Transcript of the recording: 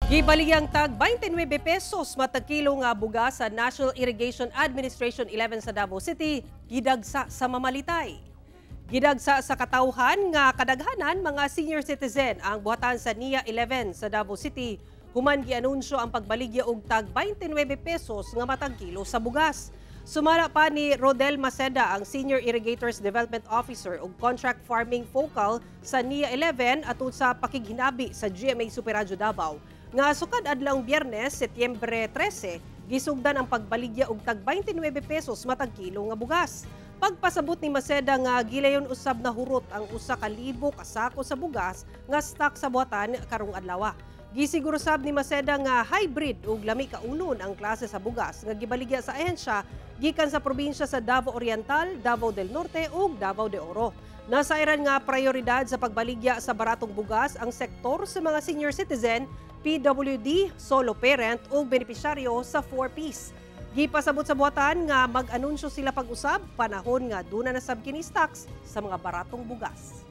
Gibaligyang tag 29 pesos matag kilo nga bugas sa National Irrigation Administration 11 sa Davao City, gidagsa sa mamalitay. Gidagsa sa katawhan nga kadaghanan mga senior citizen ang buhatan sa NIA 11 sa Davao City. Human gianunsyo ang pagbaligya og tag 29 pesos nga matag kilo sa bugas. Sumala pa ni Rodel Maceda, ang Senior Irrigators Development Officer ug Contract Farming Focal sa NIA 11 atol sa pakighinabi sa GMA Superradyo Davao. Nga sukad adlawng Biyernes, Setyembre 13, gisugdan ang pagbaligya og tag 29 pesos matag kilo nga bugas. Pagpasabot ni Maceda nga gilayon usab na hurot ang 1,000 ka sako sa bugas nga stock sa buhatan karong adlaw. Gisiguro sab ni Maceda nga hybrid ug lami kaunon ang klase sa bugas nga gibaligya sa ahensya gikan sa probinsya sa Davao Oriental, Davao del Norte ug Davao de Oro. Nasairan nga prioridad sa pagbaligya sa baratong bugas ang sektor sa mga senior citizen, PWD, solo parent ug benepisyaryo sa 4Ps. Gipasabot sa buhatan nga mag-anunsyo sila pag-usab panahon nga duna na sab kini stocks sa mga baratong bugas.